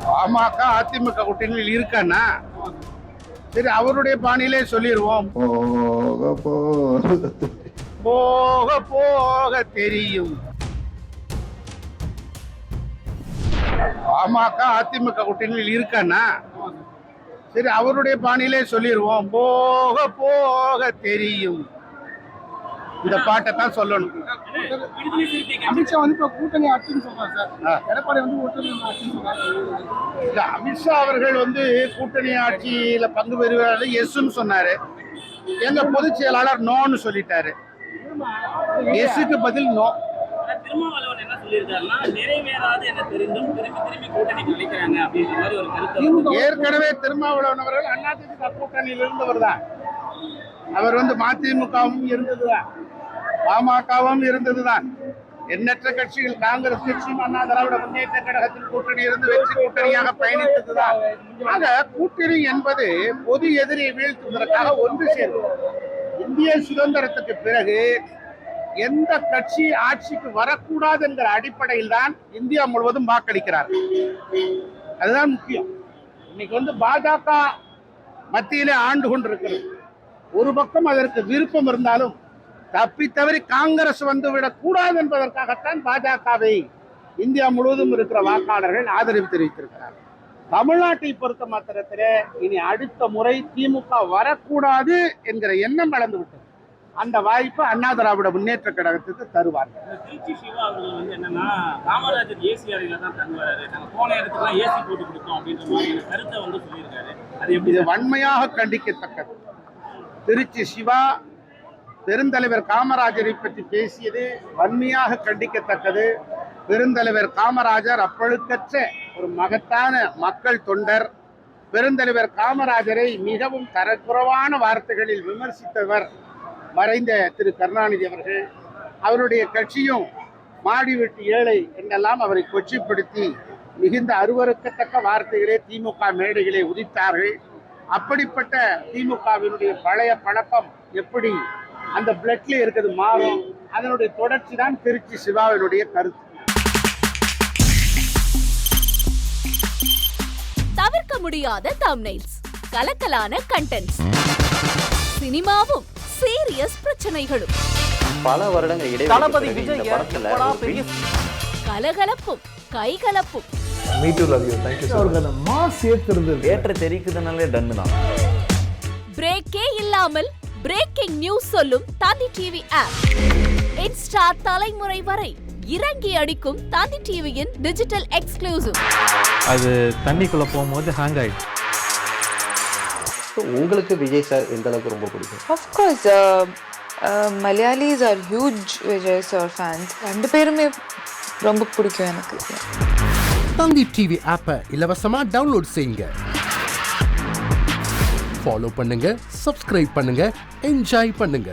பாமக அதிமுக கூட்டணியில் இருக்கான்னா சரி அவருடைய பாணியிலே சொல்லிடுவோம். போக போக தெரியும். பாமக அதிமுக கூட்டணியில் இருக்கான்னா சரி அவருடைய பாணியிலே சொல்லிடுவோம். போக போக தெரியும். இந்த பாட்டை தான் சொல்லணும். அமித்ஷா வந்து இப்ப கூட்டணி ஆட்சின்னு சொல்றாரு சார். எடப்பாடி வந்து கூட்டணி ஆட்சின்னு சொல்றாரு. அமித்ஷா அவர்கள் வந்து கூட்டணி ஆட்சியில பங்கு பெறுவார் எஸ்ன்னு சொன்னாரு. எங்க பொதுச் செயலாளர் நோன்னு சொல்லிட்டாரு. எஸ்க்கு பதில் நோ. திருமாவளவன் என்ன சொல்லியிருக்காருன்னா நிறைவேறாது என தெரிந்தும் திரும்பி திரும்பி கூட்டணிக்கு அளிக்கிறாங்க அப்படின்ற மாதிரி ஒரு கருத்து. ஏற்கனவே திருமாவளவன் அவர்கள் அதிமுக கூட்டணியில் இருந்தவர் தான். அவர் வந்து மதிமுகவும் இருந்ததுதான், பாமகவும் இருந்ததுதான். எண்ணற்ற கட்சிகள் காங்கிரஸ் கட்சியும் அண்ணா திராவிட முன்னேற்ற கழகத்தின் கூட்டணி இருந்து வெற்றி கூட்டணியாக பயணித்ததுதான். ஆக கூட்டணி என்பது பொது எதிரியை வீழ்த்துவதற்காக ஒன்று சேர்ந்தது. இந்திய சுதந்திரத்துக்கு பிறகு எந்த கட்சி ஆட்சிக்கு வரக்கூடாது என்கிற அடிப்படையில் தான் இந்தியா முழுவதும் வாக்களிக்கிறார். அதுதான் முக்கியம். இன்னைக்கு வந்து பாஜக மத்தியிலே ஆண்டு கொண்டிருக்கிறது. ஒரு பக்கம் அதற்கு விருப்பம் இருந்தாலும் தப்பி தவறி காங்கிரஸ் வந்துவிடக் கூடாது என்பதற்காகத்தான் பாஜகவை இந்தியா முழுவதும் இருக்கிற வாக்காளர்கள் ஆதரவு தெரிவித்திருக்கிறார். தமிழ்நாட்டை பொறுத்த மாத்திரத்திலே இனி அடுத்த முறை திமுக வரக்கூடாது என்கிற எண்ணம் வளர்ந்து விட்டது. அந்த வாய்ப்பு அண்ணா திராவிட முன்னேற்ற கழகத்துக்கு தருவார்கள். திருச்சி சிவா அவர்கள் வந்து என்னன்னா காமராஜர் ஏசி அறையில தான் தங்குவாரு, நாங்க போன இடத்துக்குலாம் ஏசி போட்டு கொடுத்தோம் அப்படின்ற மாதிரி கருத்தை வந்து சொல்லியிருக்காரு. அது எப்படி? இது வன்மையாக கண்டிக்கத்தக்கது. திருச்சி சிவா பெருந்தலைவர் காமராஜரை பற்றி பேசியது வன்மையாக கண்டிக்கத்தக்கது. பெருந்தலைவர் காமராஜர் அப்பழுக்கற்ற ஒரு மகத்தான மக்கள் தொண்டர். பெருந்தலைவர் காமராஜரை மிகவும் தரக்குறைவான வார்த்தைகளில் விமர்சித்தவர் மறைந்த திரு கருணாநிதி அவர்கள். அவருடைய கட்சியும் மாடி வெட்டி ஏழை என்றெல்லாம் அவரை கொச்சைப்படுத்தி மிகுந்த அருவருக்கத்தக்க வார்த்தைகளே திமுக மேடைகளே உதித்தார்கள். அப்படிப்பட்ட திமுகவினுடைய பழைய பழக்கம் எப்படி அந்த பிளட்ல இருக்கிறது மாறும். அதனுடைய தொடர்ச்சி தான் திருச்சி சிவாவினுடைய கருத்து. தவிர்க்க முடியாத தம்ப்நெயில்ஸ், கலக்கலான கண்டென்ட்ஸ், சினிமாவும் சீரியஸ் பிரச்சனைகளும், பல வருடங்கள் இடைவெளி தளபதி விஜய் கலகலப்பும் கைகலப்பும். Me too love you. Thank you அவருக்கு அந்த மாஸ் ஏத்துறது ஏற்ற தெரிக்குதுனாலே டன் தான். பிரேக்கே இல்லாமல் பிரேக்கிங் நியூஸ் சொல்லும் தந்தி டிவி ஆப். இன்ஸ்டா தலைமுறை வரை இறங்கி அடிக்கும் தந்தி டிவியின் டிஜிட்டல் எக்ஸ்க்ளூசிவ். அது தண்ணிக்குள்ள போகும்போது ஹேங் ஆயிடுச்சு. உங்களுக்கு விஜய் சார் எந்த அளவுக்கு ரொம்ப பிடிக்கும்? Of course, Malayalis are huge Vijay sir fans. ரெண்டு பேருமே ரொம்ப பிடிக்கும் எனக்கு. தந்தி டிவி ஆப்பை இலவசமா டவுன்லோட் செய்யுங்க. ஃபாலோ பண்ணுங்க, சப்ஸ்கிரைப் பண்ணுங்க, என்ஜாய் பண்ணுங்க.